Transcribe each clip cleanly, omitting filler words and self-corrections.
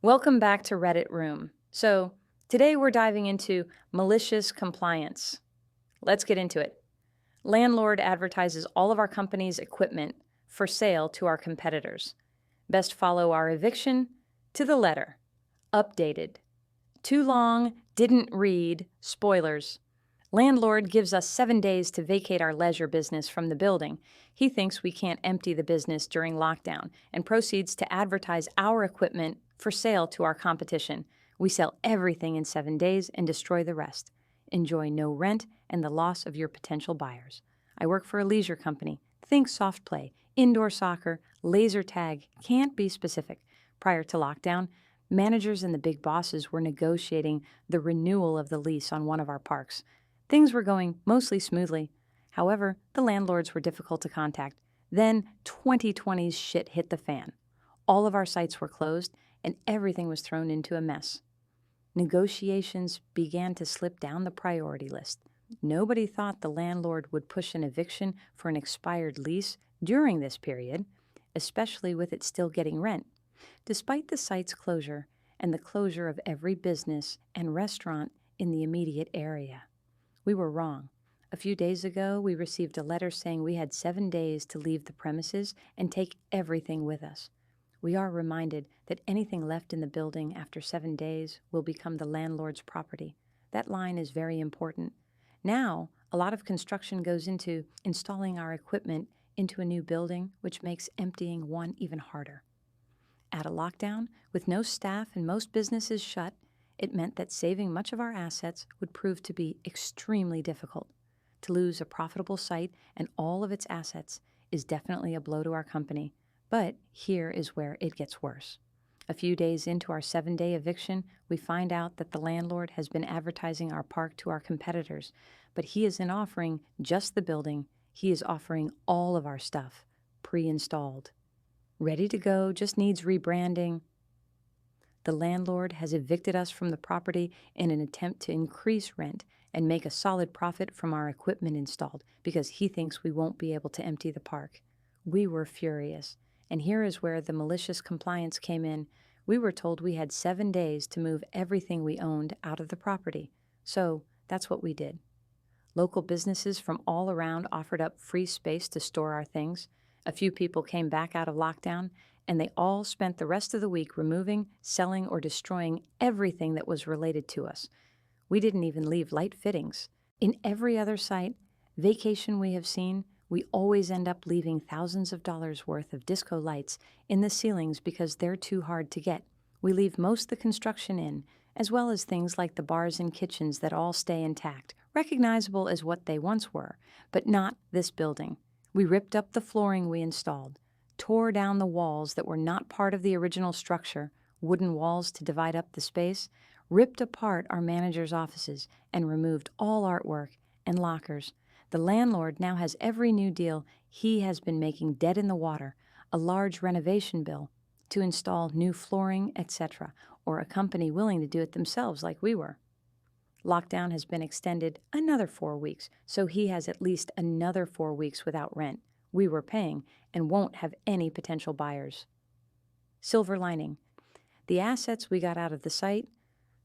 Welcome back to Reddit Room. So, today we're diving into malicious compliance. Let's get into it. Landlord advertises all of our company's equipment for sale to our competitors. Best follow our eviction to the letter. Updated. Too long, didn't read, spoilers. Landlord gives us 7 days to vacate our leisure business from the building. He thinks we can't empty the business during lockdown and proceeds to advertise our equipment for sale to our competition. We sell everything in 7 days and destroy the rest. Enjoy no rent and the loss of your potential buyers. I work for a leisure company. Think soft play, indoor soccer, laser tag, can't be specific. Prior to lockdown, managers and the big bosses were negotiating the renewal of the lease on one of our parks. Things were going mostly smoothly. However, the landlords were difficult to contact. Then 2020's shit hit the fan. All of our sites were closed, and everything was thrown into a mess. Negotiations began to slip down the priority list. Nobody thought the landlord would push an eviction for an expired lease during this period, especially with it still getting rent. Despite the site's closure and the closure of every business and restaurant in the immediate area. We were wrong. A few days ago, we received a letter saying we had 7 days to leave the premises and take everything with us. We are reminded that anything left in the building after 7 days will become the landlord's property. That line is very important. Now, a lot of construction goes into installing our equipment into a new building, which makes emptying one even harder. At a lockdown, with no staff and most businesses shut, it meant that saving much of our assets would prove to be extremely difficult. To lose a profitable site and all of its assets is definitely a blow to our company, but here is where it gets worse. A few days into our 7-day eviction, we find out that the landlord has been advertising our park to our competitors, but he isn't offering just the building, he is offering all of our stuff, pre-installed. Ready to go, just needs rebranding. The landlord has evicted us from the property in an attempt to increase rent and make a solid profit from our equipment installed because he thinks we won't be able to empty the park. We were furious, and here is where the malicious compliance came in. We were told we had 7 days to move everything we owned out of the property, so that's what we did. Local businesses from all around offered up free space to store our things. A few people came back out of lockdown, and they all spent the rest of the week removing, selling, or destroying everything that was related to us. We didn't even leave light fittings. In every other site, vacation we have seen, we always end up leaving thousands of dollars worth of disco lights in the ceilings because they're too hard to get. We leave most of the construction in, as well as things like the bars and kitchens that all stay intact, recognizable as what they once were, but not this building. We ripped up the flooring we installed, tore down the walls that were not part of the original structure, wooden walls to divide up the space, ripped apart our manager's offices, and removed all artwork and lockers. The landlord now has every new deal he has been making dead in the water, a large renovation bill to install new flooring, etc., or a company willing to do it themselves like we were. Lockdown has been extended another 4 weeks, so he has at least another 4 weeks without rent. We were paying and won't have any potential buyers. Silver lining. The assets we got out of the site,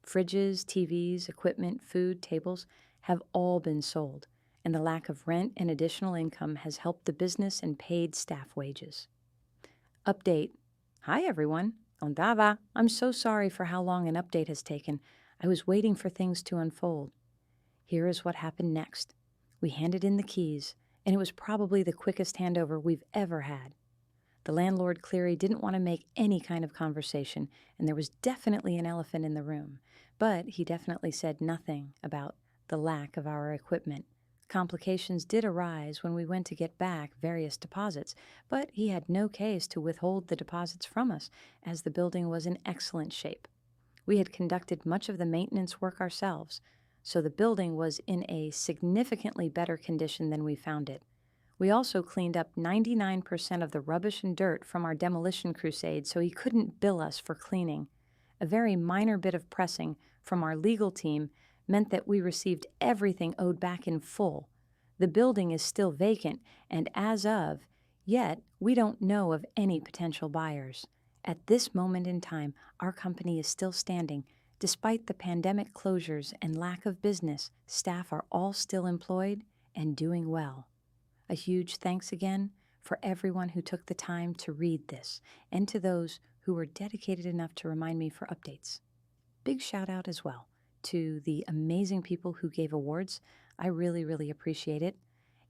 fridges, TVs, equipment, food, tables, have all been sold, and the lack of rent and additional income has helped the business and paid staff wages. Update. Hi everyone. Ondava. I'm so sorry for how long an update has taken. I was waiting for things to unfold. Here is what happened next. We handed in the keys, and it was probably the quickest handover we've ever had. The landlord Cleary didn't want to make any kind of conversation, and there was definitely an elephant in the room, but he definitely said nothing about the lack of our equipment. Complications did arise when we went to get back various deposits, but he had no case to withhold the deposits from us, as the building was in excellent shape. We had conducted much of the maintenance work ourselves, so the building was in a significantly better condition than we found it. We also cleaned up 99% of the rubbish and dirt from our demolition crusade, so he couldn't bill us for cleaning. A very minor bit of pressing from our legal team meant that we received everything owed back in full. The building is still vacant, and as of yet, we don't know of any potential buyers. At this moment in time, our company is still standing. Despite the pandemic closures and lack of business, staff are all still employed and doing well. A huge thanks again for everyone who took the time to read this, and to those who were dedicated enough to remind me for updates. Big shout out as well to the amazing people who gave awards. I really, really appreciate it.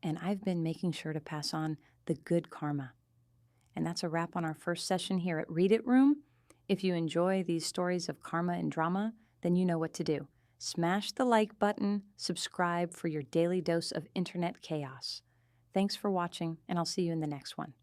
And I've been making sure to pass on the good karma. And that's a wrap on our first session here at Readit Room. If you enjoy these stories of karma and drama, then you know what to do. Smash the like button, subscribe for your daily dose of internet chaos. Thanks for watching, and I'll see you in the next one.